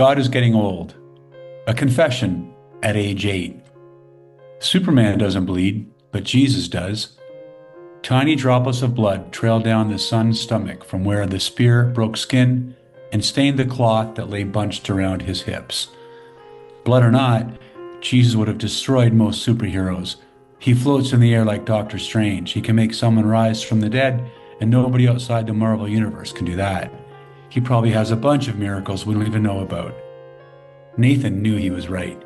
God is getting old. A confession at age 8. Superman doesn't bleed, but Jesus does. Tiny droplets of blood trailed down the son's stomach from where the spear broke skin and stained the cloth that lay bunched around his hips. Blood or not, Jesus would have destroyed most superheroes. He floats in the air like Doctor Strange. He can make someone rise from the dead, and nobody outside the Marvel Universe can do that. He probably has a bunch of miracles we don't even know about. Nathan knew he was right,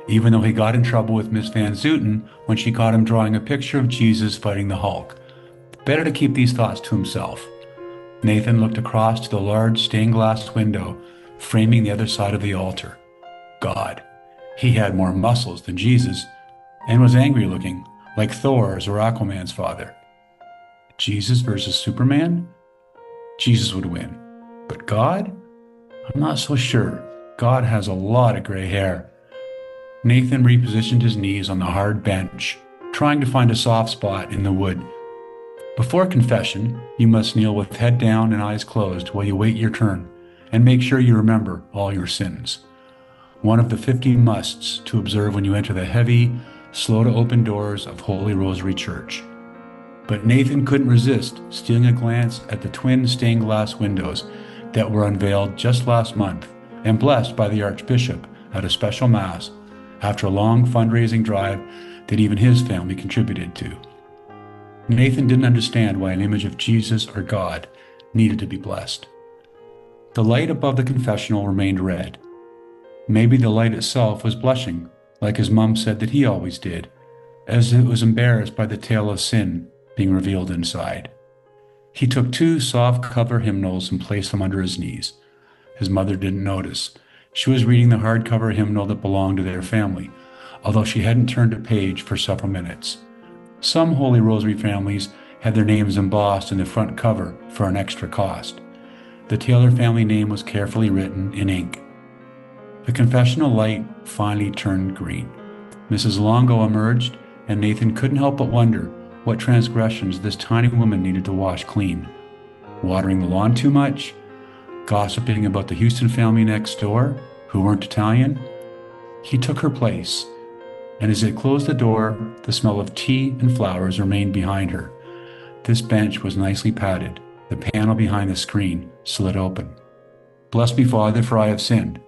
even though he got in trouble with Miss Van Zooten when she caught him drawing a picture of Jesus fighting the Hulk. Better to keep these thoughts to himself. Nathan looked across to the large stained glass window framing the other side of the altar. God. He had more muscles than Jesus, and was angry looking, like Thor's or Aquaman's father. Jesus versus Superman? Jesus would win. But God? I'm not so sure. God has a lot of gray hair. Nathan repositioned his knees on the hard bench, trying to find a soft spot in the wood. Before confession, you must kneel with head down and eyes closed while you wait your turn, and make sure you remember all your sins. One of the 50 musts to observe when you enter the heavy, slow-to-open doors of Holy Rosary Church. But Nathan couldn't resist stealing a glance at the twin stained glass windows that were unveiled just last month and blessed by the Archbishop at a special Mass after a long fundraising drive that even his family contributed to. Nathan didn't understand why an image of Jesus or God needed to be blessed. The light above the confessional remained red. Maybe the light itself was blushing, like his mom said that he always did, as it was embarrassed by the tale of sin being revealed inside. He took 2 soft cover hymnals and placed them under his knees. His mother didn't notice. She was reading the hardcover hymnal that belonged to their family, although she hadn't turned a page for several minutes. Some Holy Rosary families had their names embossed in the front cover for an extra cost. The Taylor family name was carefully written in ink. The confessional light finally turned green. Mrs. Longo emerged, and Nathan couldn't help but wonder what transgressions this tiny woman needed to wash clean. Watering the lawn too much? Gossiping about the Houston family next door, who weren't Italian? He took her place, and as it closed the door, the smell of tea and flowers remained behind her. This bench was nicely padded. The panel behind the screen slid open. "Bless me, Father, for I have sinned."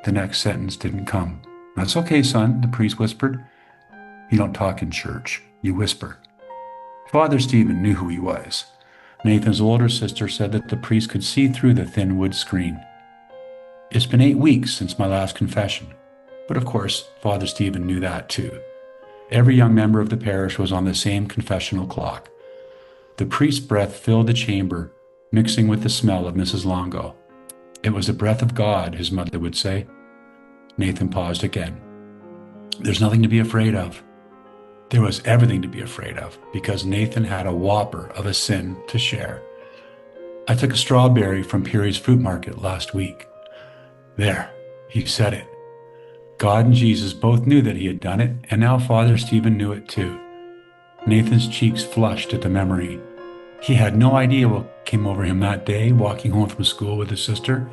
The next sentence didn't come. "That's okay, son," the priest whispered. "You don't talk in church, you whisper." Father Stephen knew who he was. Nathan's older sister said that the priest could see through the thin wood screen. "It's been 8 weeks since my last confession." But of course, Father Stephen knew that too. Every young member of the parish was on the same confessional clock. The priest's breath filled the chamber, mixing with the smell of Mrs. Longo. It was the breath of God, his mother would say. Nathan paused again. There's nothing to be afraid of. There was everything to be afraid of, because Nathan had a whopper of a sin to share. "I took a strawberry from Peary's fruit market last week." There, he said it. God and Jesus both knew that he had done it, and now Father Stephen knew it too. Nathan's cheeks flushed at the memory. He had no idea what came over him that day, walking home from school with his sister.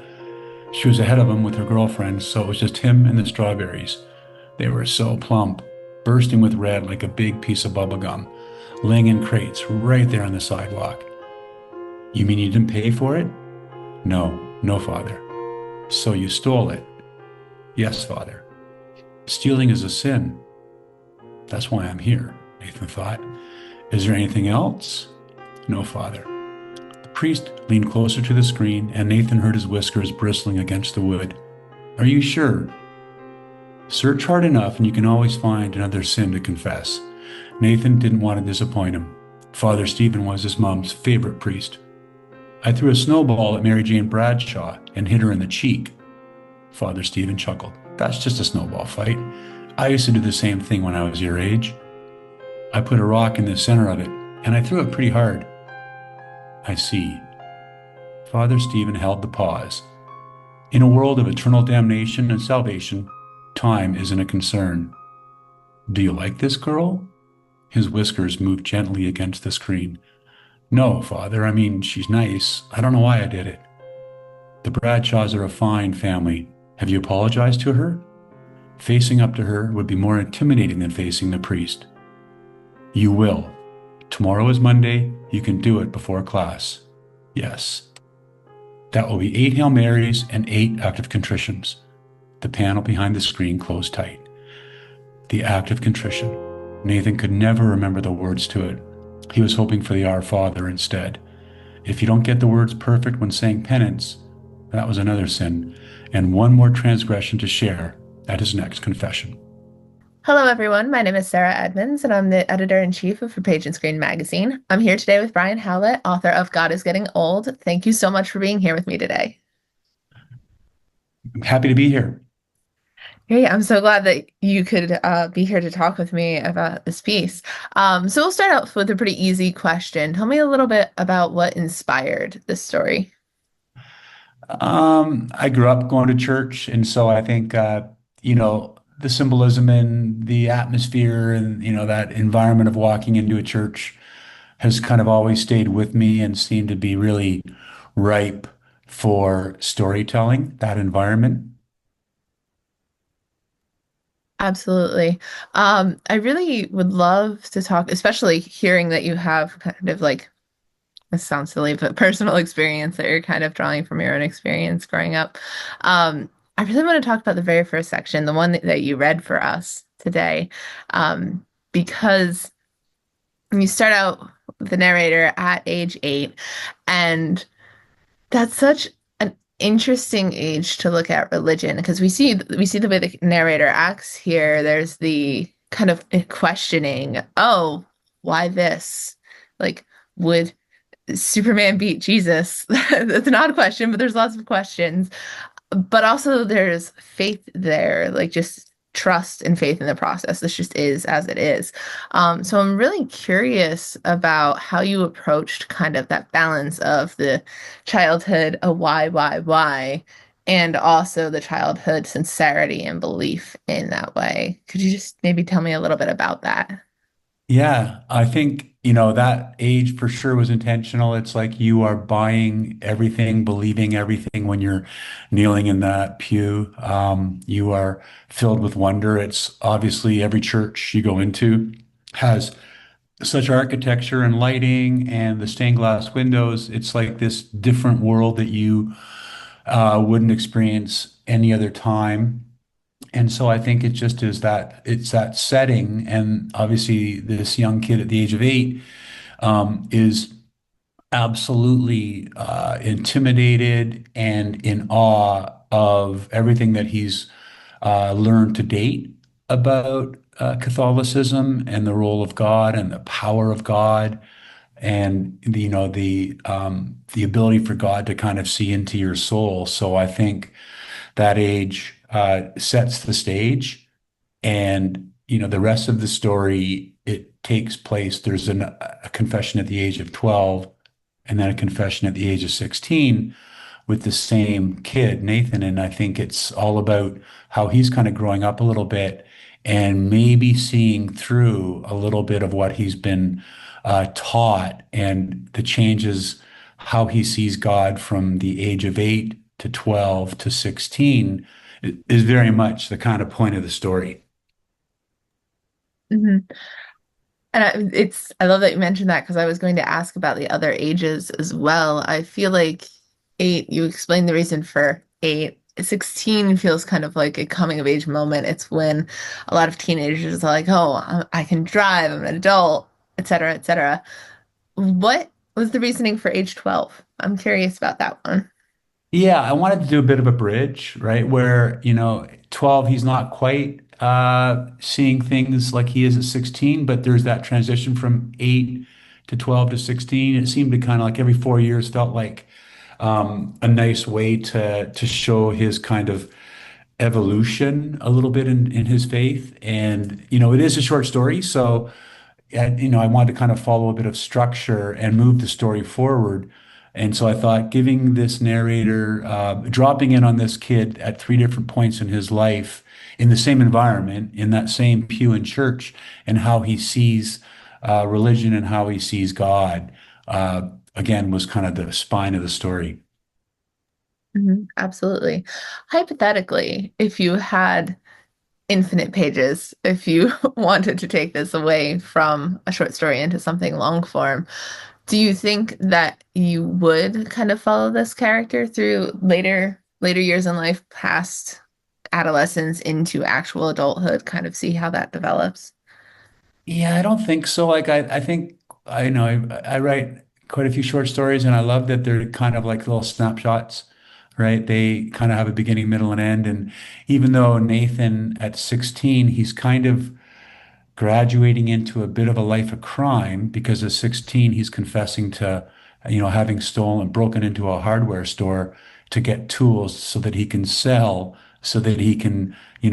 She was ahead of him with her girlfriend, so it was just him and the strawberries. They were so plump, bursting with red like a big piece of bubble gum, laying in crates right there on the sidewalk. "You mean you didn't pay for it?" No, Father." "So you stole it?" "Yes, Father." "Stealing is a sin." "That's why I'm here," Nathan thought. "Is there anything else?" "No, Father." The priest leaned closer to the screen, and Nathan heard his whiskers bristling against the wood. "Are you sure?" "Search hard enough and you can always find another sin to confess." Nathan didn't want to disappoint him. Father Stephen was his mom's favorite priest. "I threw a snowball at Mary Jane Bradshaw and hit her in the cheek." Father Stephen chuckled. "That's just a snowball fight. I used to do the same thing when I was your age. I put a rock in the center of it, and I threw it pretty hard." "I see." Father Stephen held the pause. In a world of eternal damnation and salvation, time isn't a concern. "Do you like this girl?" His whiskers moved gently against the screen. "No, Father, I mean, she's nice. I don't know why I did it." "The Bradshaws are a fine family. Have you apologized to her? Facing up to her would be more intimidating than facing the priest. You will. Tomorrow is Monday. You can do it before class. Yes. That will be 8 Hail Marys and 8 active contritions. The panel behind the screen closed tight. The act of contrition. Nathan could never remember the words to it. He was hoping for the Our Father instead. If you don't get the words perfect when saying penance, that was another sin, and one more transgression to share at his next confession. Hello, everyone. My name is Sarah Edmonds, and I'm the editor-in-chief of For Page and Screen magazine. I'm here today with Brian Howlett, author of God is Getting Old. Thank you so much for being here with me today. I'm happy to be here. Great. I'm so glad that you could be here to talk with me about this piece. So we'll start out with a pretty easy question. Tell me a little bit about what inspired this story. I grew up going to church, and so I think the symbolism and the atmosphere and that environment of walking into a church has kind of always stayed with me and seemed to be really ripe for storytelling, that environment. Absolutely. I really would love to talk, especially hearing that you have kind of like, this sounds silly, but personal experience that you're kind of drawing from your own experience growing up. I really want to talk about the very first section, the one that you read for us today, because you start out with the narrator at age 8, and that's such an interesting age to look at religion because we see the way the narrator acts here. There's the kind of questioning, oh, why this? Like, would Superman beat Jesus? That's an odd question, but there's lots of questions. But also there's faith there, like just trust and faith in the process. This just is as it is. So I'm really curious about how you approached kind of that balance of the childhood, a why, and also the childhood sincerity and belief in that way. Could you just maybe tell me a little bit about that? Yeah, I think, that age for sure was intentional. It's like you are buying everything, believing everything when you're kneeling in that pew. You are filled with wonder. It's obviously every church you go into has such architecture and lighting and the stained glass windows. It's like this different world that you wouldn't experience any other time. And so I think it just is that it's that setting. And obviously, this young kid at the age of 8 is absolutely intimidated and in awe of everything that he's learned to date about Catholicism and the role of God and the power of God and the ability for God to kind of see into your soul. So I think that age sets the stage, and the rest of the story, it takes place. There's a confession at the age of 12, and then a confession at the age of 16 with the same kid, Nathan. And I think it's all about how he's kind of growing up a little bit and maybe seeing through a little bit of what he's been taught and the changes, how he sees God from the age of 8 to 12 to 16 is very much the kind of point of the story. Mhm. And I love that you mentioned that because I was going to ask about the other ages as well. I feel like 8, you explained the reason for 8. 16 feels kind of like a coming of age moment. It's when a lot of teenagers are like, oh, I can drive, I'm an adult, et cetera, et cetera. What was the reasoning for age 12? I'm curious about that one. Yeah, I wanted to do a bit of a bridge, right? Where, 12, he's not quite seeing things like he is at 16, but there's that transition from 8 to 12 to 16. It seemed to kind of like every 4 years felt like a nice way to show his kind of evolution a little bit in his faith. And, it is a short story, so I wanted to kind of follow a bit of structure and move the story forward. And so I thought giving this narrator, dropping in on this kid at 3 different points in his life, in the same environment, in that same pew in church, and how he sees religion and how he sees God, again, was kind of the spine of the story. Absolutely. Hypothetically, if you had infinite pages, if you wanted to take this away from a short story into something long form, do you think that you would kind of follow this character through later years in life, past adolescence into actual adulthood, kind of see how that develops? Yeah, I don't think so. I think I know I write quite a few short stories, and I love that they're kind of like little snapshots, right? They kind of have a beginning, middle, and end. And even though Nathan at 16, he's kind of graduating into a bit of a life of crime because at 16 he's confessing to, having stolen, broken into a hardware store to get tools so that he can sell, so that he can, he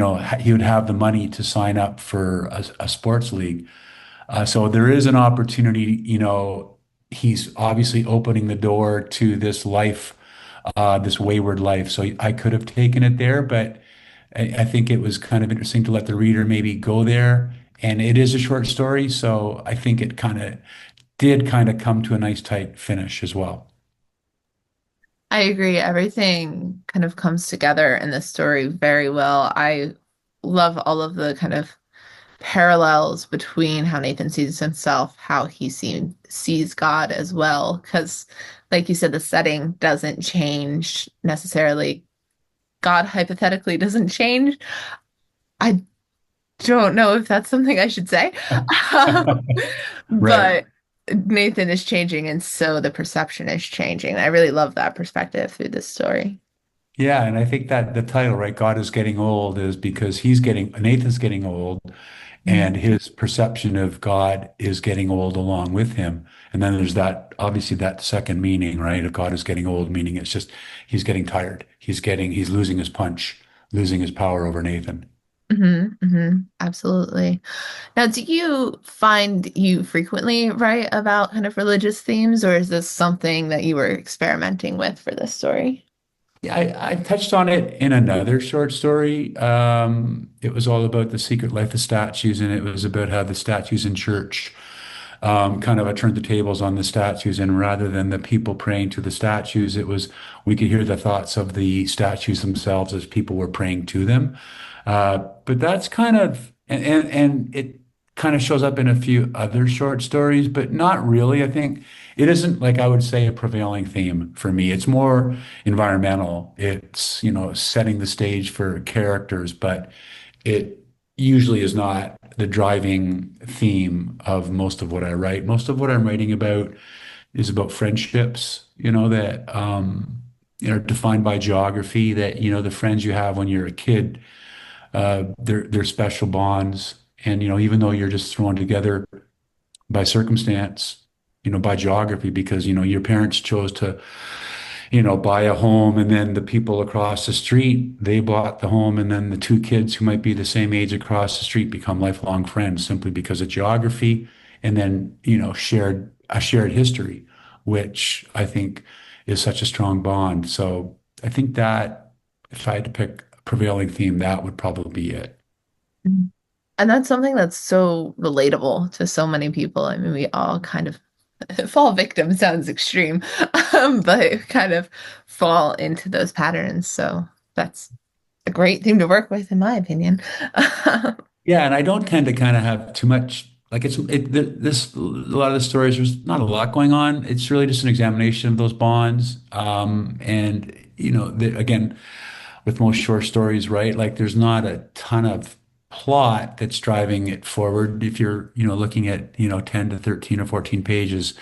would have the money to sign up for a sports league. So there is an opportunity, he's obviously opening the door to this life, this wayward life. So I could have taken it there, but I think it was kind of interesting to let the reader maybe go there. And it is a short story, so I think it kind of come to a nice tight finish as well. I agree. Everything kind of comes together in this story very well. I love all of the kind of parallels between how Nathan sees himself, how sees God as well. Because, like you said, the setting doesn't change necessarily. God hypothetically doesn't change. I don't know if that's something I should say. Right. But Nathan is changing, and so the perception is changing. I really love that perspective through this story. Yeah, and I think that the title, right, God is getting old, is because Nathan's getting old, and Mhm. his perception of God is getting old along with him. And then there's that, obviously, that second meaning, right, of God is getting old, meaning it's just he's getting tired. He's losing his punch, losing his power over Nathan. Absolutely. Now, do you find you frequently write about kind of religious themes, or is this something that you were experimenting with for this story? Yeah, I touched on it in another short story. It was all about the secret life of statues, and it was about how the statues in church, kind of I turned the tables on the statues, and rather than the people praying to the statues, we could hear the thoughts of the statues themselves as people were praying to them. But that's kind of and it kind of shows up in a few other short stories, but not really. I think it isn't like I would say a prevailing theme for me. It's more environmental. It's, setting the stage for characters, but it usually is not the driving theme of most of what I write. Most of what I'm writing about is about friendships, that are defined by geography, that, the friends you have when you're a kid, they're special bonds. And, even though you're just thrown together by circumstance, by geography, because, your parents chose to, buy a home, and then the people across the street, they bought the home, and then the two kids who might be the same age across the street become lifelong friends simply because of geography, and then, a shared history, which I think is such a strong bond. So I think that if I had to pick a prevailing theme, that would probably be it. Mhm. And that's something that's so relatable to so many people. I mean, we all kind of fall victim sounds extreme, but kind of fall into those patterns. So that's a great thing to work with, in my opinion. Yeah, and I don't tend to kind of have too much like this a lot of the stories there's not a lot going on. It's really just an examination of those bonds. And again, with most short stories, right? Like there's not a ton of plot that's driving it forward. If you're, looking at, 10 to 13 or 14 pages,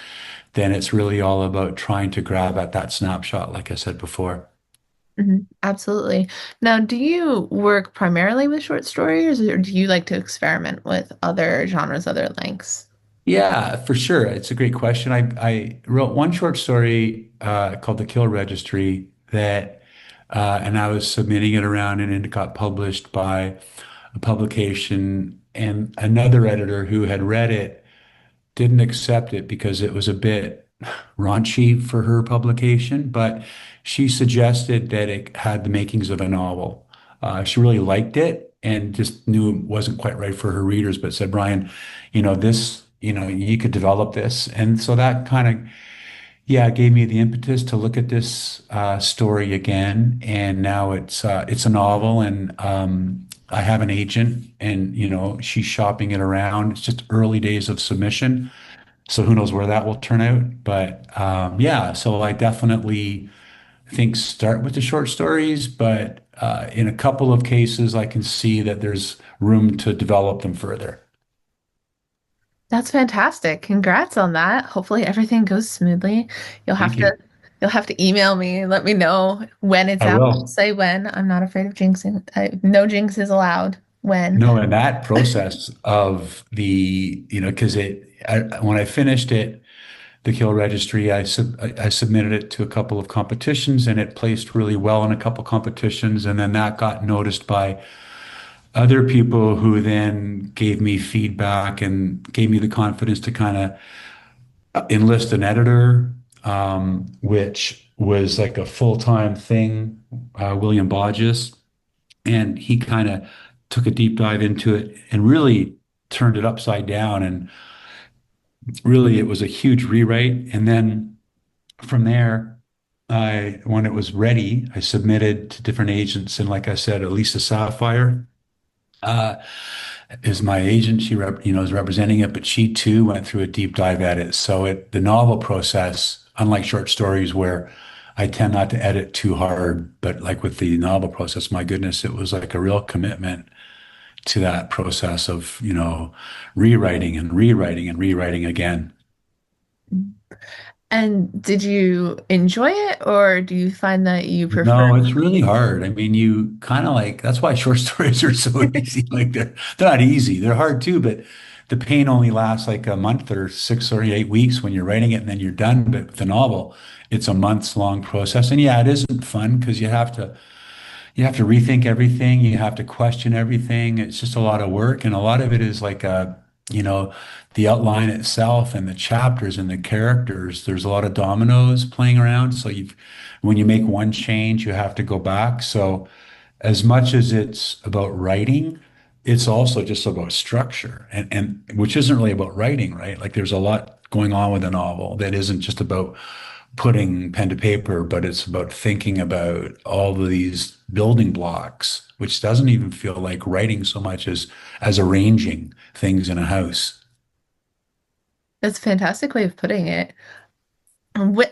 then it's really all about trying to grab at that snapshot, like I said before. Absolutely. Now, do you work primarily with short stories, or do you like to experiment with other genres, other lengths? Yeah, for sure. It's a great question. I wrote one short story called The Kill Registry and I was submitting it around, and it got published by a publication, and another editor who had read it didn't accept it because it was a bit raunchy for her publication, but she suggested that it had the makings of a novel. She really liked it and just knew it wasn't quite right for her readers, but said, Brian, this, you could develop this. And so that kind of, yeah, it gave me the impetus to look at this story again, and now it's a novel, and I have an agent, and she's shopping it around. It's just early days of submission, so who knows where that will turn out. But yeah, so I definitely think start with the short stories, but in a couple of cases, I can see that there's room to develop them further. That's fantastic. Congrats on that. Hopefully everything goes smoothly. You'll have Thank to you. you'll have to email me and let me know when it's I out. Don't will. say when. I'm not afraid of jinxing. No jinx is allowed. When. No, and that process of because when I finished it, the Kill Registry, I submitted it to a couple of competitions, and it placed really well in a couple competitions, and then that got noticed by other people who then gave me feedback and gave me the confidence to kind of enlist an editor, which was like a full-time thing, William Bodges, and he kind of took a deep dive into it and really turned it upside down. And really, it was a huge rewrite. And then from there, when it was ready, I submitted to different agents. And like I said, Elisa Sapphire uh, is my agent. Is representing it, but she too went through a deep dive at it. So the novel process, unlike short stories where I tend not to edit too hard, but like with the novel process, my goodness, it was like a real commitment to that process of, rewriting and rewriting and rewriting again. And did you enjoy it, or do you find that you prefer? No, it's really hard. I mean, you kind of like that's why short stories are so easy. Like they're not easy. They're hard too, but the pain only lasts like a month or 6 or 8 weeks when you're writing it and then you're done. But with the novel, it's a months long process. And yeah, it isn't fun because you have to rethink everything. You have to question everything. It's just a lot of work. And a lot of it is like, you know, the outline itself and the chapters and the characters. There's a lot of dominoes playing around. So when you make one change, you have to go back. So as much as it's about writing, it's also just about structure and which isn't really about writing, right? Like there's a lot going on with a novel that isn't just about putting pen to paper, but it's about thinking about all of these building blocks, which doesn't even feel like writing so much as arranging things in a house. That's a fantastic way of putting it.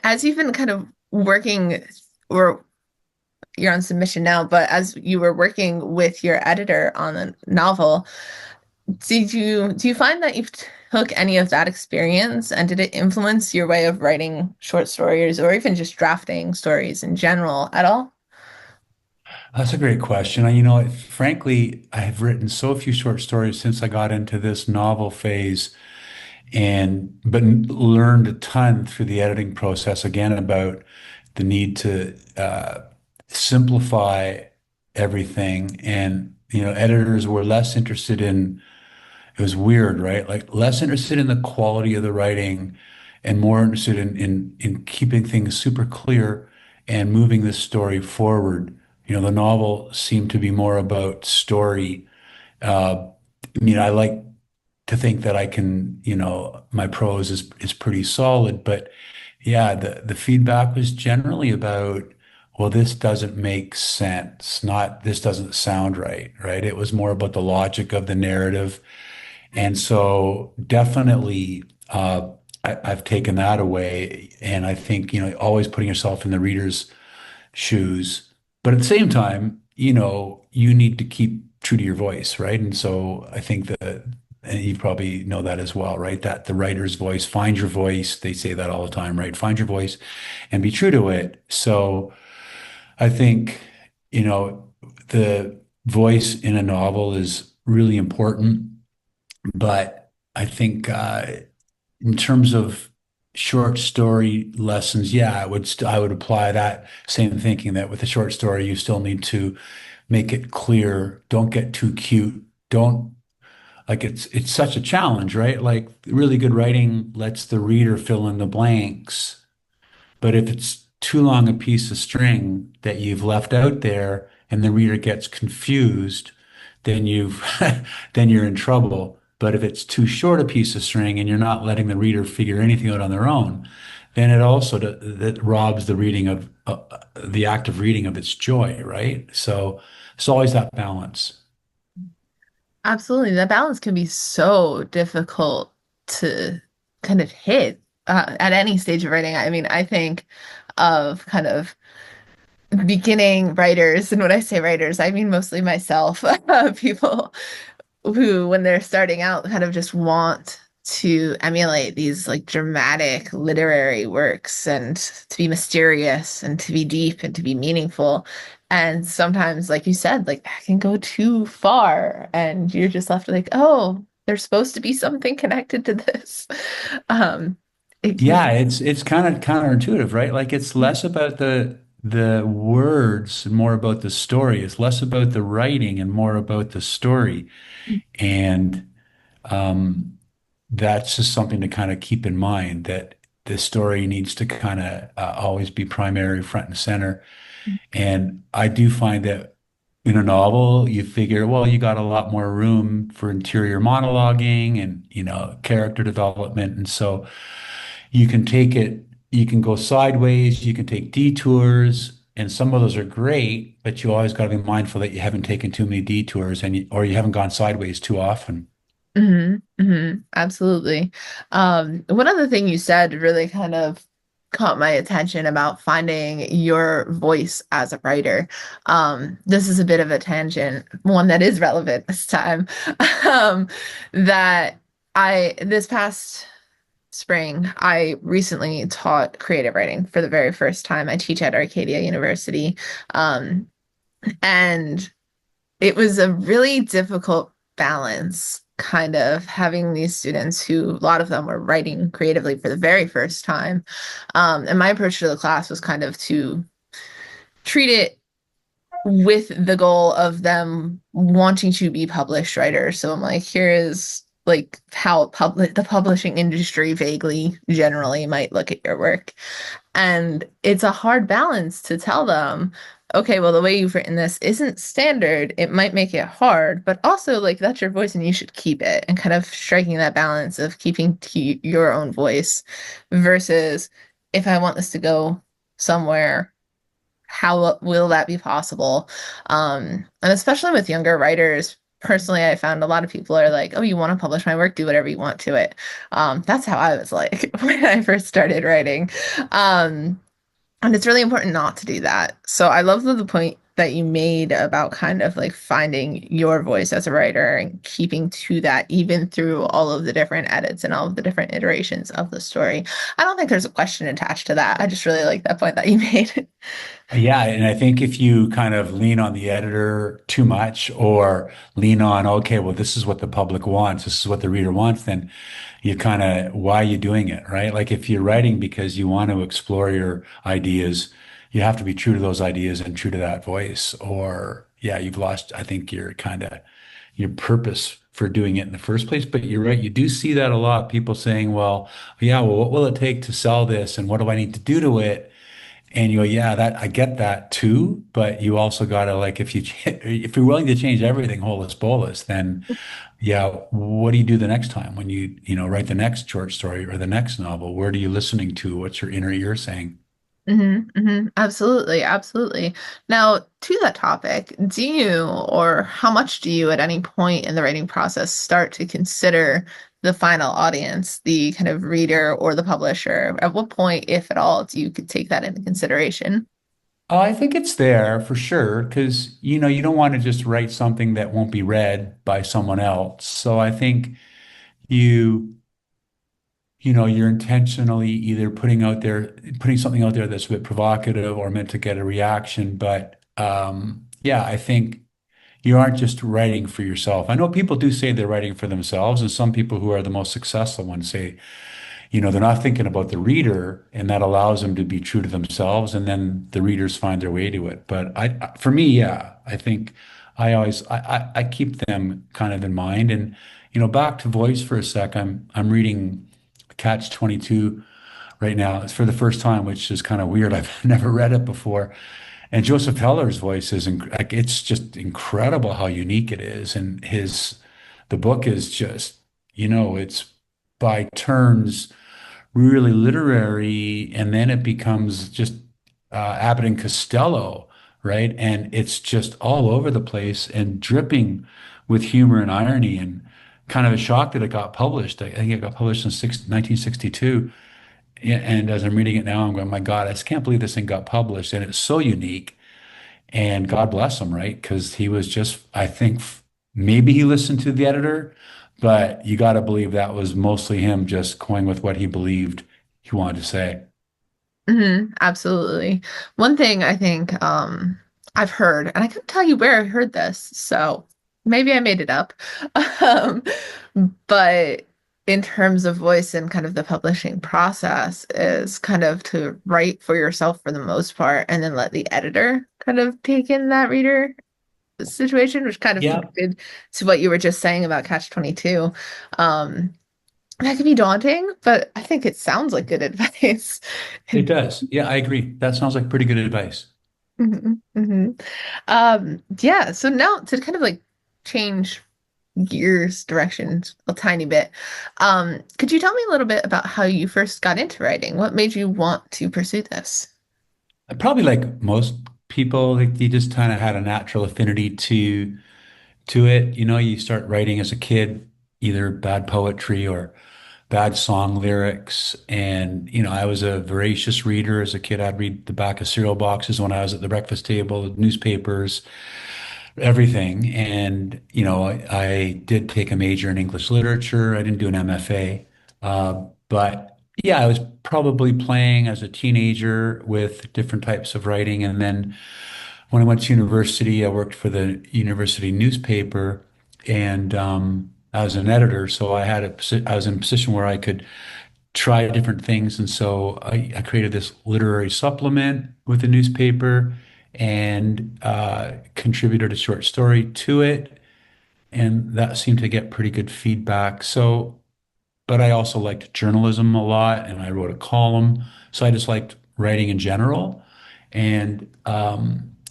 As you've been kind of working, or you're on submission now, but as you were working with your editor on the novel, do you find that you took any of that experience and did it influence your way of writing short stories or even just drafting stories in general at all? That's a great question. Frankly, I have written so few short stories since I got into this novel phase but learned a ton through the editing process again about the need to simplify everything. And, editors were less interested in, it was weird, right? Like less interested in the quality of the writing and more interested in keeping things super clear and moving the story forward. The novel seemed to be more about story. I like to think that I can, my prose is pretty solid, but yeah, the feedback was generally about, well, this doesn't make sense, not this doesn't sound right, right? It was more about the logic of the narrative. And so definitely I've taken that away. And I think, always putting yourself in the reader's shoes. But at the same time, you need to keep true to your voice, right? And so I think and you probably know that as well, right? That the writer's voice, find your voice. They say that all the time, right? Find your voice and be true to it. So I think, the voice in a novel is really important. But I think in terms of short story lessons, yeah, I would apply that same thinking that with a short story, you still need to make it clear. Don't get too cute. Don't like it's such a challenge, right? Like really good writing lets the reader fill in the blanks. But if it's too long a piece of string that you've left out there and the reader gets confused, then you've then you're in trouble. But if it's too short a piece of string and you're not letting the reader figure anything out on their own, then it also that robs the reading of the act of reading of its joy, right? So it's always that balance. Absolutely. That balance can be so difficult to kind of hit at any stage of writing. I mean, I think of kind of beginning writers, and when I say writers, I mean mostly myself, people who, when they're starting out, kind of just want to emulate these like dramatic literary works and to be mysterious and to be deep and to be meaningful. And sometimes, like you said, like that can go too far, and you're just left like, oh, there's supposed to be something connected to this. Um, it Yeah, can, it's kind of counterintuitive, right? Like it's less about the words and more about the story. It's less about the writing and more about the story. And um, that's just something to kind of keep in mind that the story needs to kind of always be primary, front and center. And I do find that in a novel, you figure, well, you got a lot more room for interior monologuing and, character development. And so you can take it, you can go sideways, you can take detours, and some of those are great, but you always got to be mindful that you haven't taken too many detours or you haven't gone sideways too often. absolutely. One other thing you said really kind of caught my attention about finding your voice as a writer. This is a bit of a tangent, one that is relevant this time. Um, that this past spring, I recently taught creative writing for the very first time. I teach at Arcadia University. Um, and it was a really difficult balance, kind of having these students who, a lot of them were writing creatively for the very first time. And my approach to the class was kind of to treat it with the goal of them wanting to be published writers. So I'm like, here is like how the publishing industry vaguely generally might look at your work. And it's a hard balance to tell them, okay, well, the way you've written this isn't standard. It might make it hard, but also like that's your voice and you should keep it, and kind of striking that balance of keeping to your own voice versus if I want this to go somewhere, how will that be possible? And especially with younger writers, personally, I found a lot of people are like, oh, you want to publish my work, do whatever you want to it. That's how I was like when I first started writing. Um, and it's really important not to do that. So I love the point that you made about kind of like finding your voice as a writer and keeping to that even through all of the different edits and all of the different iterations of the story. I don't think there's a question attached to that. I just really like that point that you made. Yeah, and I think if you kind of lean on the editor too much or lean on, okay, well, this is what the public wants, this is what the reader wants, then you kind of, why are you doing it, right? Like if you're writing because you want to explore your ideas, you have to be true to those ideas and true to that voice, or yeah, you've lost, I think, your purpose for doing it in the first place. But you're right, you do see that a lot. People saying, well, yeah, well, what will it take to sell this, and what do I need to do to it? And you go, yeah, that I get that too, but you also gotta like if you're willing to change everything, holus bolus, then yeah, what do you do the next time when write the next short story or the next novel? Where are you listening to? What's your inner ear saying? Absolutely, absolutely. Now, to that topic, do you or how much do you at any point in the writing process start to consider the final audience, the kind of reader or the publisher? At what point, if at all, do you could take that into consideration? I think it's there for sure because you don't want to just write something that won't be read by someone else. So I think you you're intentionally either putting something out there that's a bit provocative or meant to get a reaction. But yeah, I think you aren't just writing for yourself. I know people do say they're writing for themselves, and some people who are the most successful ones say, they're not thinking about the reader, and that allows them to be true to themselves, and then the readers find their way to it. But for me, yeah, I think I keep them kind of in mind. And back to voice for a sec. I'm reading Catch 22 right now. It's for the first time, which is kind of weird. I've never read it before. And Joseph Heller's voice is like it's just incredible how unique it is. And the book is just, it's by turns really literary, and then it becomes just Abbott and Costello, right? And it's just all over the place and dripping with humor and irony, and kind of a shock that it got published. I think it got published in 1962. Yeah, and as I'm reading it now, I'm going, my God, I just can't believe this thing got published. And it's so unique. And God bless him, right? Because he was just, I think maybe he listened to the editor, but you got to believe that was mostly him just going with what he believed he wanted to say. Absolutely. One thing I think I've heard, and I couldn't tell you where I heard this, so maybe I made it up. Um, but in terms of voice and kind of the publishing process is kind of to write for yourself for the most part and then let the editor kind of take in that reader situation, which kind of Yeah, connected to what you were just saying about Catch 22. Um, that can be daunting, but I think it sounds like good advice. it does. Yeah, I agree. That sounds like pretty good advice. Mhm, mhm. Yeah, so now to kind of like change gears, directions a tiny bit, could you tell me a little bit about how you first got into writing? What made you want to pursue this? Probably like most people, like you just kind of had a natural affinity to it. You know, you start writing as a kid, either bad poetry or bad song lyrics. And, you know, I was a voracious reader as a kid. I'd read the back of cereal boxes when I was at the breakfast table, newspapers, everything. And, you know, I did take a major in English literature. I didn't do an MFA. But yeah, I was probably playing as a teenager with different types of writing. And then when I went to university, I worked for the university newspaper, and I was an editor. So I was in a position where I could try different things. And so I created this literary supplement with the newspaper, and contributed a short story to it. And that seemed to get pretty good feedback. So, but I also liked journalism a lot, and I wrote a column. So I just liked writing in general. And,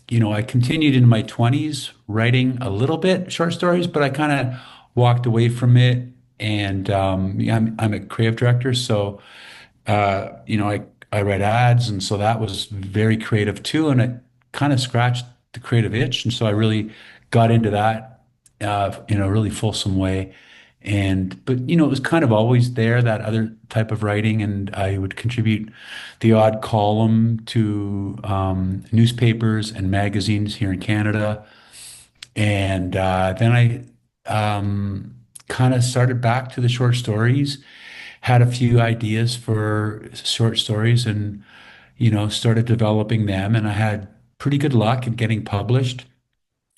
you know, I continued in my 20s writing a little bit short stories, but I kind of walked away from it. And yeah, I'm a creative director. So you know, I read ads, and so that was very creative too, and it kind of scratched the creative itch, and so I really got into that in a really fulsome way. And but you know, it was kind of always there, that other type of writing, and I would contribute the odd column to newspapers and magazines here in Canada. And then I kind of started back to the short stories, had a few ideas for short stories, and you know, started developing them, and I had pretty good luck in getting published.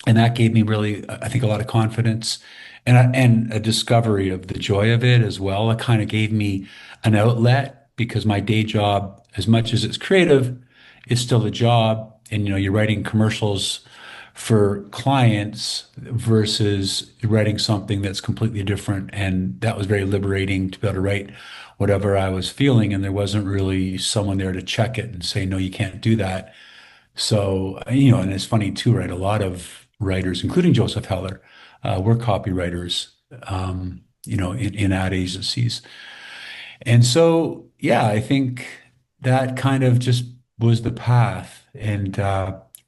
And that gave me really, I think, a lot of confidence, and a discovery of the joy of it as well. It kind of gave me an outlet, because my day job, as much as it's creative, is still a job. And you know, you're writing commercials for clients versus writing something that's completely different. And that was very liberating to be able to write whatever I was feeling. And there wasn't really someone there to check it and say, no, you can't do that. So, you know, and it's funny too, right? A lot of writers, including Joseph Heller, were copywriters, you know, in ad agencies. And so, yeah, I think that kind of just was the path. And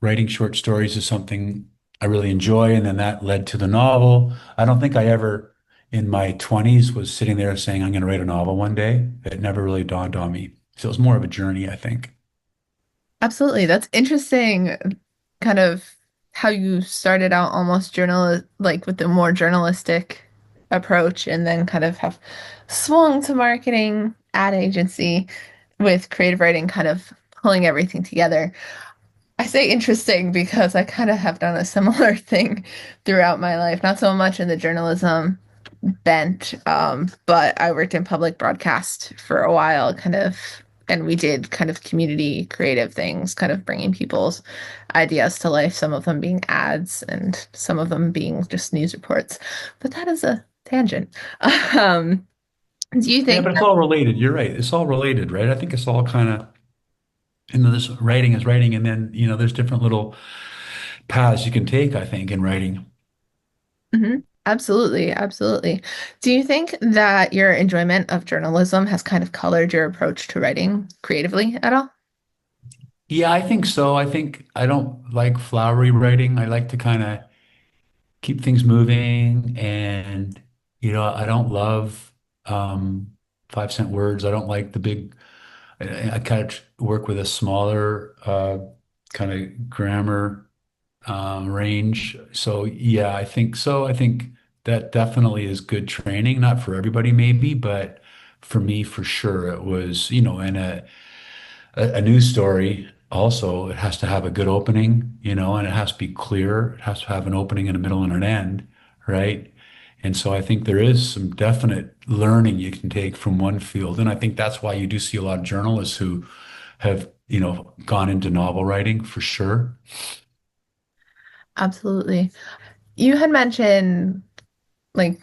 writing short stories is something I really enjoy. And then that led to the novel. I don't think I ever, in my 20s, was sitting there saying, I'm going to write a novel one day. It never really dawned on me. So it was more of a journey, I think. Absolutely. That's interesting, kind of how you started out almost like with the more journalistic approach and then kind of have swung to marketing, ad agency with creative writing, kind of pulling everything together. I say interesting because I kind of have done a similar thing throughout my life, not so much in the journalism bent, but I worked in public broadcast for a while, kind of, and we did kind of community creative things, kind of bringing people's ideas to life, some of them being ads and some of them being just news reports. But that is a tangent. Um, do you Yeah, think but it's all related. You're right. It's all related, right? I think it's all kind of, you know, this writing is writing, and then, you know, there's different little paths you can take, I think, in writing. Mhm. Absolutely, absolutely. Do you think that your enjoyment of journalism has kind of colored your approach to writing creatively at all? Yeah, I think so. I think I don't like flowery writing. I like to kind of keep things moving, and I don't love um 5 cent words. I don't like the big. I kind of work with a smaller kind of grammar range. So yeah, I think so. I think that definitely is good training. Not for everybody, maybe, but for me, for sure, it was, in a news story. Also, it has to have a good opening, and it has to be clear. It has to have an opening and a middle and an end, right? And so I think there is some definite learning you can take from one field. And I think that's why you do see a lot of journalists who have, gone into novel writing for sure. Absolutely. You had mentioned, like,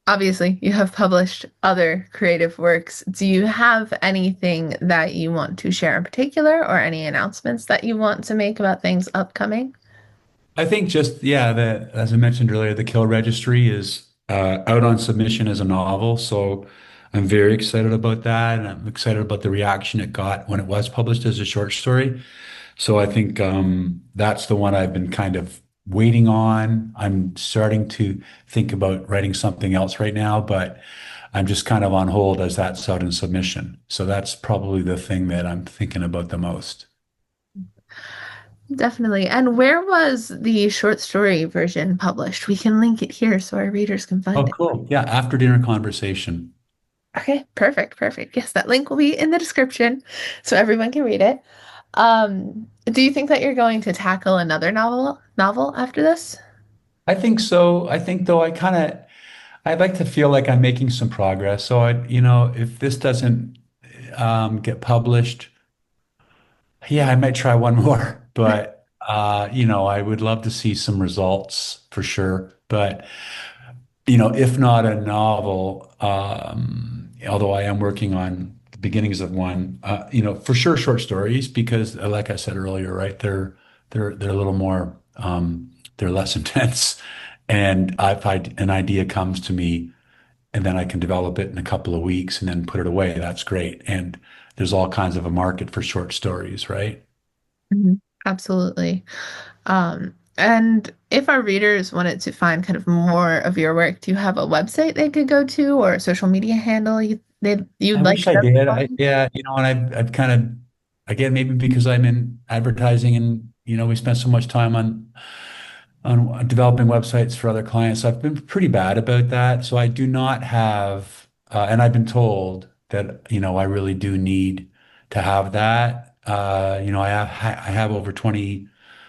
obviously, you have published other creative works. Do you have anything that you want to share in particular, or any announcements that you want to make about things upcoming? I think just, yeah, that as I mentioned earlier, the Kill Registry is out on submission as a novel. So I'm very excited about that. And I'm excited about the reaction it got when it was published as a short story. So I think that's the one I've been kind of waiting on. I'm starting to think about writing something else right now, but I'm just kind of on hold as that's out in submission. So that's probably the thing that I'm thinking about the most. Definitely. And where was the short story version published? We can link it here so our readers can find Oh, it. cool. Yeah, after dinner conversation. Okay, perfect, perfect. Yes, that link will be in the description so everyone can read it. Do you think that you're going to tackle another novel after this? I think so. I think though I'd like to feel like I'm making some progress. So if this doesn't get published, yeah, I might try one more. But I would love to see some results for sure. But if not a novel, although I am working on the beginnings of one, for sure short stories because, like I said earlier, right, they're a little more, they're less intense, and if an idea comes to me, and then I can develop it in a couple of weeks and then put it away, that's great. And there's all kinds of a market for short stories, right? Mhm. Absolutely. And if our readers wanted to find kind of more of your work, do you have a website they could go to or a social media handle you'd I like wish I them to did. find? Yeah, and I've kind of, again, maybe because I'm in advertising and, we spent so much time on developing websites for other clients. I've been pretty bad about that. So I do not have, and I've been told that, I really do need to have that. I have over 20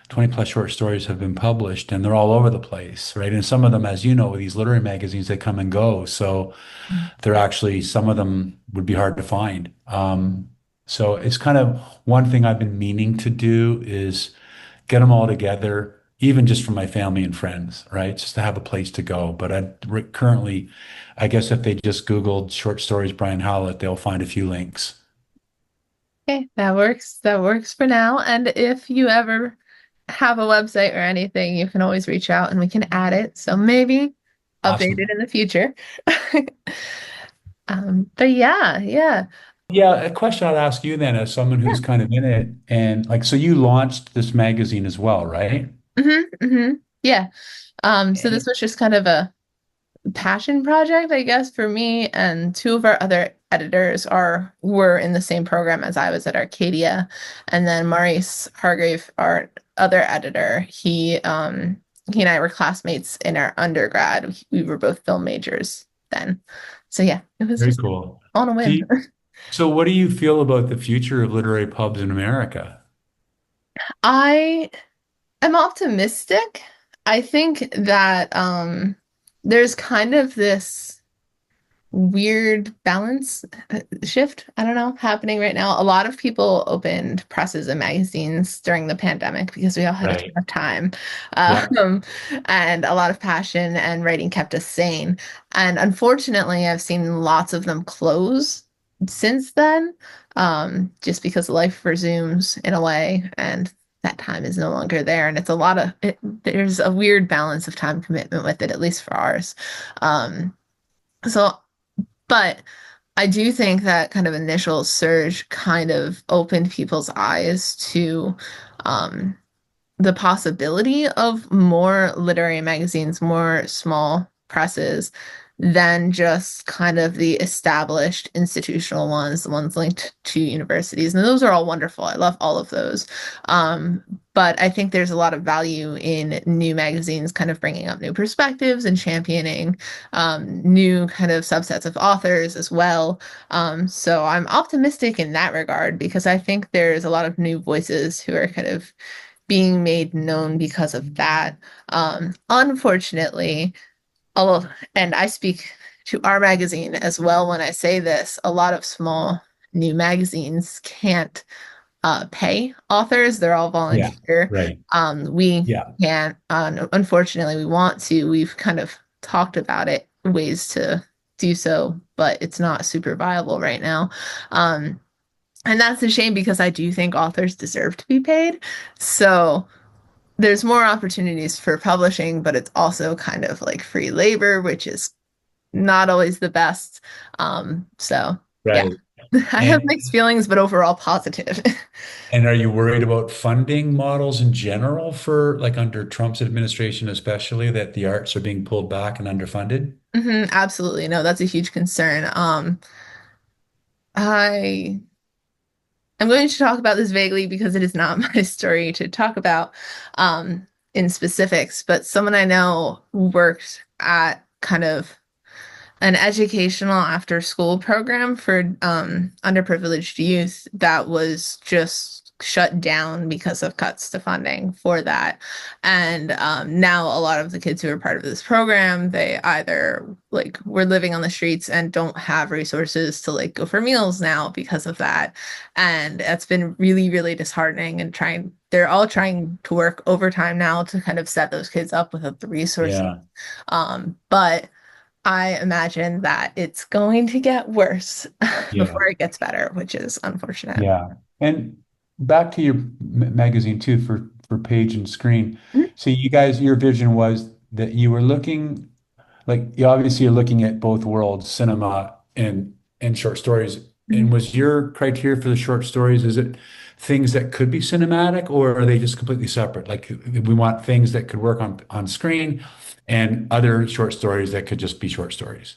plus short stories have been published and they're all over the place, right? And some of them, as you know, with these literary magazines, they come and go. So they're actually, some of them would be hard to find. So it's kind of one thing I've been meaning to do is get them all together, even just for my family and friends, right? Just to have a place to go. But currently, I guess if they just Googled short stories Brian Howlett, they'll find a few links. Okay, that works. That works for now. And if you ever have a website or anything, you can always reach out and we can add it. So maybe update it Awesome. in the future. But yeah, yeah. Yeah, a question I'd ask you then, as someone who's kind of in it, and like, so you launched this magazine as well, right? Yeah. So this was just kind of a passion project, I guess, for me. And two of our other editors were in the same program as I was at Arcadia. And then Maurice Hargrave, our other editor, he and I were classmates in our undergrad. We were both film majors then. So yeah, it was Very just cool. on a Do whim. you, so what do you feel about the future of literary pubs in America? I am optimistic. I think that there's kind of this weird balance shift, I don't know, happening right now. A lot of people opened presses and magazines during the pandemic because we all had a ton Right. of time, Yeah. um, and a lot of passion, and writing kept us sane. And unfortunately, I've seen lots of them close since then, just because life resumes in a way, and that time is no longer there. And it's there's a weird balance of time commitment with it, at least for ours. Um, so, but I do think that kind of initial surge kind of opened people's eyes to um, the possibility of more literary magazines, more small presses than just kind of the established institutional ones, the ones linked to universities. And those are all wonderful. I love all of those. Um, but I think there's a lot of value in new magazines kind of bringing up new perspectives and championing new kind of subsets of authors as well. So I'm optimistic in that regard because I think there's a lot of new voices who are kind of being made known because of that. Unfortunately, and I speak to our magazine as well when I say this, a lot of small new magazines can't pay authors. They're all Yeah, volunteer. right. We Yeah, can't, unfortunately, we want to. We've kind of talked about it, ways to do so, but it's not super viable right now. Um, and that's a shame because I do think authors deserve to be paid. So there's more opportunities for publishing, but it's also kind of like free labor, which is not always the best. So yeah, right. I have And mixed feelings, but overall positive. and are you worried about funding models in general for like under Trump's administration, especially that the arts are being pulled back and underfunded? Absolutely. No, that's a huge concern. I I'm going to talk about this vaguely because it is not my story to talk about in specifics, but someone I know worked at kind of an educational after school program for underprivileged youth that was just shut down because of cuts to funding for that. And now a lot of the kids who are part of this program, they either like were living on the streets and don't have resources to like go for meals now because of that. And that's been really, really disheartening and they're all trying to work overtime now to kind of set those kids up with the resources. Yeah, But I imagine that it's going to get worse yeah, before it gets better, which is unfortunate. yeah. And back to your magazine too for page and screen. So you guys, your vision was that you were looking like you obviously you're looking at both worlds, cinema and short stories. And Mhm. was your criteria for the short stories, is it things that could be cinematic or are they just completely separate? Like we want things that could work on screen and other short stories that could just be short stories.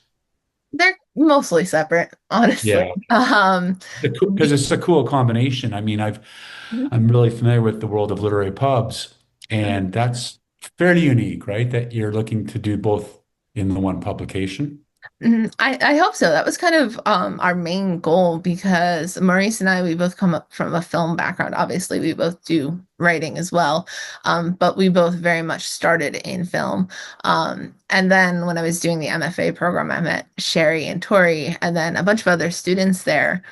They're mostly separate, honestly. Yeah. Because it's a cool combination. I mean, Mhm. I'm really familiar with the world of literary pubs, and that's fairly unique, right? That you're looking to do both in the one publication. I hope so. That was kind of our main goal because Maurice and I, we both come up from a film background. Obviously, we both do writing as well, but we both very much started in film. And then when I was doing the MFA program, I met Sherry and Tori, and then a bunch of other students there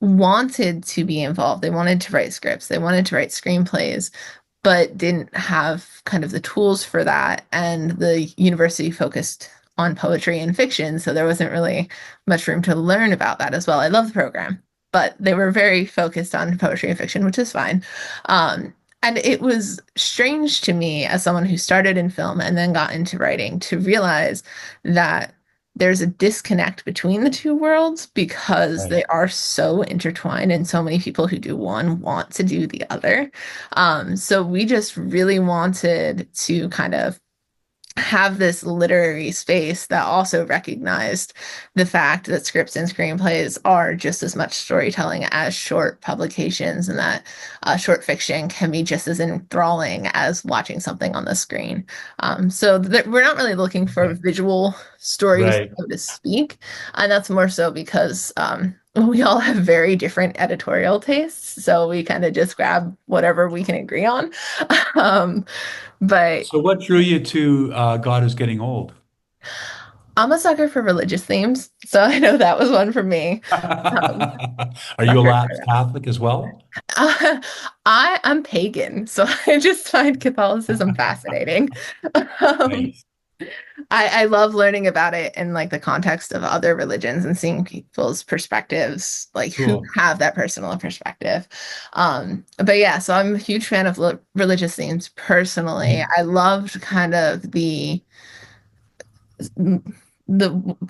wanted to be involved. They wanted to write scripts, they wanted to write screenplays, but didn't have kind of the tools for that. And the university focused on poetry and fiction, so there wasn't really much room to learn about that as well. I love the program, but they were very focused on poetry and fiction, which is fine. Um, and it was strange to me as someone who started in film and then got into writing to realize that there's a disconnect between the two worlds because Right. they are so intertwined and so many people who do one want to do the other. So we just really wanted to kind of have this literary space that also recognized the fact that scripts and screenplays are just as much storytelling as short publications, and that short fiction can be just as enthralling as watching something on the screen. We're not really looking for Okay. visual stories, Right. so to speak, and that's more so because we all have very different editorial tastes, so we kind of just grab whatever we can agree on. um, but So what drew you to God is Getting Old? I'm a sucker for religious themes, so I know that was one for me. Um, Are you a sucker for lapsed Catholic as well? that. I'm pagan, so I just find Catholicism fascinating. Um, Nice. I love learning about it in like the context of other religions and seeing people's perspectives, like who Cool. have that personal perspective. But yeah, so I'm a huge fan of religious themes personally. Mhm. I loved kind of the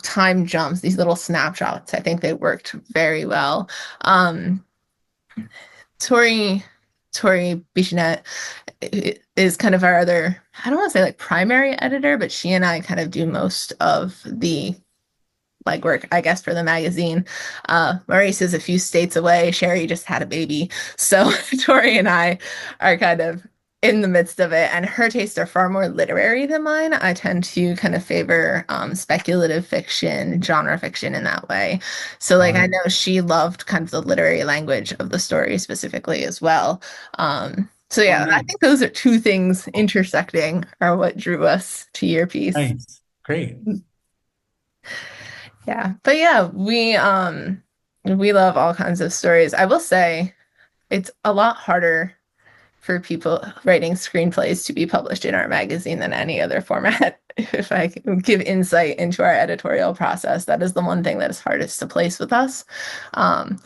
time jumps, these little snapshots. I think they worked very well. Um, Tori Tori Bichette is kind of our other, I don't want to say like primary editor, but she and I kind of do most of the legwork, I guess, for the magazine. Maurice is a few states away. Sherry just had a baby. So Tori and I are kind of in the midst of it, and her tastes are far more literary than mine. I tend to kind of favor speculative fiction, genre fiction in that way. So, like, I Got know she loved kind of the literary language of the story specifically as well. So Oh, yeah, I nice. think those are two things intersecting are what drew us to your piece. Nice. Great. Yeah. But yeah, we love all kinds of stories. I will say it's a lot harder for people writing screenplays to be published in our magazine than any other format. If I can give insight into our editorial process, that is the one thing that is hardest to place with us. Um,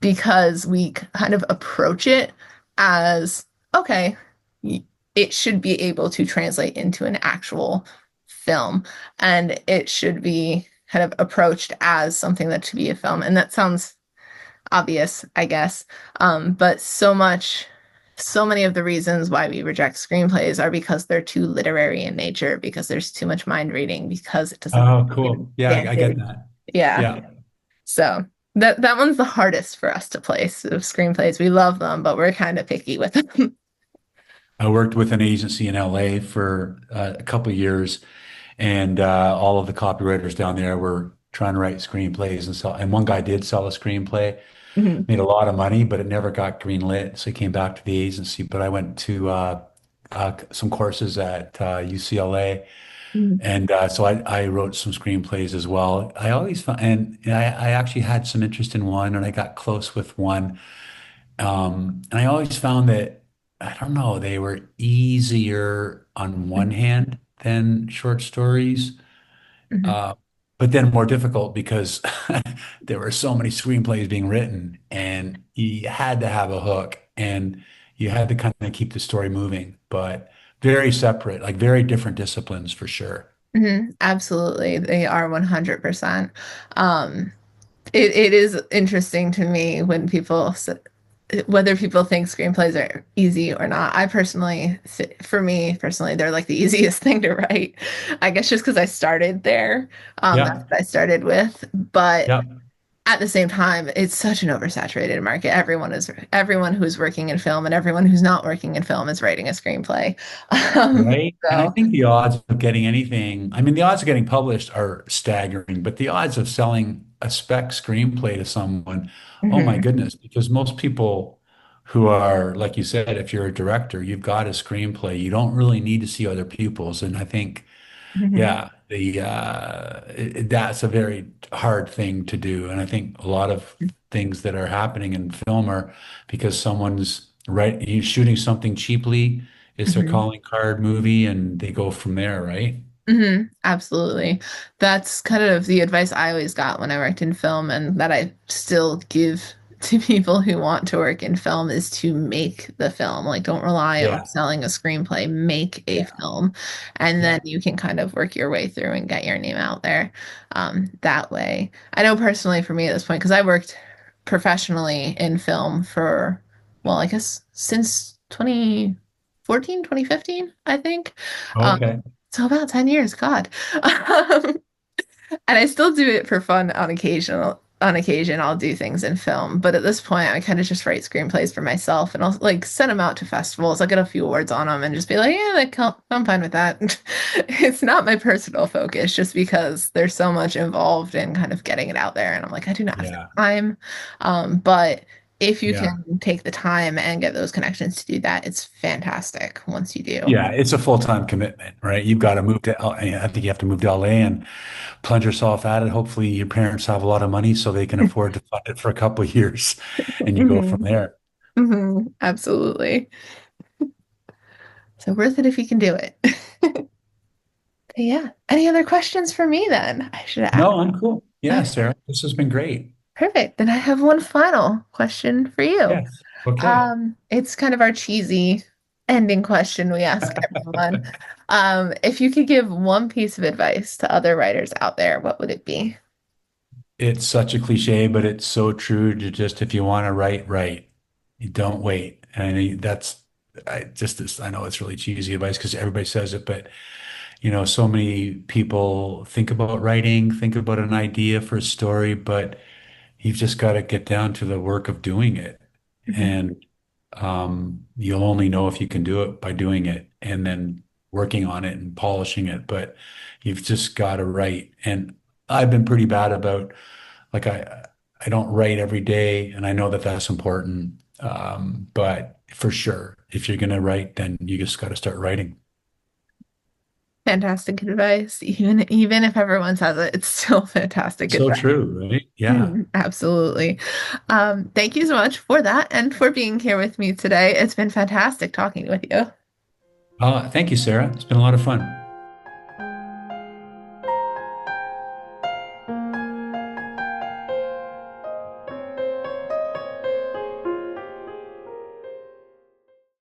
because we kind of approach it as okay, it should be able to translate into an actual film, and it should be kind of approached as something that should be a film. And that sounds obvious, I guess. But so many of the reasons why we reject screenplays are because they're too literary in nature, because there's too much mind reading, because it doesn't Oh, give cool. Yeah, I get advantage. that. Yeah. Yeah. So that one's the hardest for us to place of screenplays. We love them, but we're kind of picky with them. I worked with an agency in LA for a couple of years, and all of the copywriters down there were trying to write screenplays and sell. And one guy did sell a screenplay, Mhm, made a lot of money, but it never got greenlit. So he came back to the agency. But I went to some courses at UCLA, mhm, and so I wrote some screenplays as well. I always found, and I actually had some interest in one, and I got close with one. And I always found that, I don't know, they were easier on one hand than short stories, mhm, uh, but then more difficult because there were so many screenplays being written, and you had to have a hook, and you had to kind of keep the story moving, but very separate, like very different disciplines for sure. Absolutely. They are 100%. Um, it is interesting to me when whether people think screenplays are easy or not. For me personally, they're like the easiest thing to write. I guess just because I started there, that's Yeah. what I started with. But Yeah. at the same time, it's such an oversaturated market. Everyone who's working in film and everyone who's not working in film is writing a screenplay. Right. And I So, think the odds of getting anything, I mean, the odds of getting published are staggering, but the odds of selling a spec screenplay to someone, oh my mhm, goodness, because most people who are, like you said, if you're a director, you've got a screenplay. You don't really need to see other people's. And I think mhm, yeah, that's a very hard thing to do, and I think a lot of things that are happening in film are because someone's right, he's shooting something cheaply. It's their mhm. calling card movie, and they go from there, right? Absolutely. That's kind of the advice I always got when I worked in film, and that I still give to people who want to work in film is to make the film. Like, don't rely on Yeah, selling a screenplay, make a yeah, film, and yeah. then you can kind of work your way through and get your name out there that way. I know personally for me at this point, because I worked professionally in film for, well, I guess since 2014, 2015, I think. Um, Okay. so about 10 years, God. Um, and I still do it for fun on occasion I'll do things in film, but at this point I kind of just write screenplays for myself and I'll like send them out to festivals. I'll get a few awards on them and just be like, yeah, I'm fine with that. It's not my personal focus just because there's so much involved in kind of getting it out there. And I'm like, I do not have the Yeah, time. But if you yeah. can take the time and get those connections to do that, it's fantastic once you do. Yeah, it's a full-time commitment, right? You've got to move to I think you have to move to LA and plunge yourself at it. Hopefully your parents have a lot of money so they can afford to fund it for a couple of years and you go from Mhm. there. Absolutely. So worth it if you can do it. Yeah. Any other questions for me then? I should ask. No, I'm cool. Yeah, Okay, Sarah, this has been great. perfect. Then I have one final question for you. Yes. Okay. It's kind of our cheesy ending question we ask everyone. If you could give one piece of advice to other writers out there, what would it be? It's such a cliche, but it's so true to just if you want to write, write. You don't wait. And that's I just this I know it's really cheesy advice because everybody says it, but so many people think about writing, think about an idea for a story, but you've just got to get down to the work of doing it. Mhm. And you'll only know if you can do it by doing it and then working on it and polishing it. But you've just got to write. And I've been pretty bad about like I don't write every day, and I know that that's important. But for sure, if you're gonna write, then you just got to start writing. Fantastic advice. Even if everyone says it, it's still fantastic So advice. true, right? Yeah. Absolutely. Thank you so much for that and for being here with me today. It's been fantastic talking with you. Thank you, Sarah. It's been a lot of fun.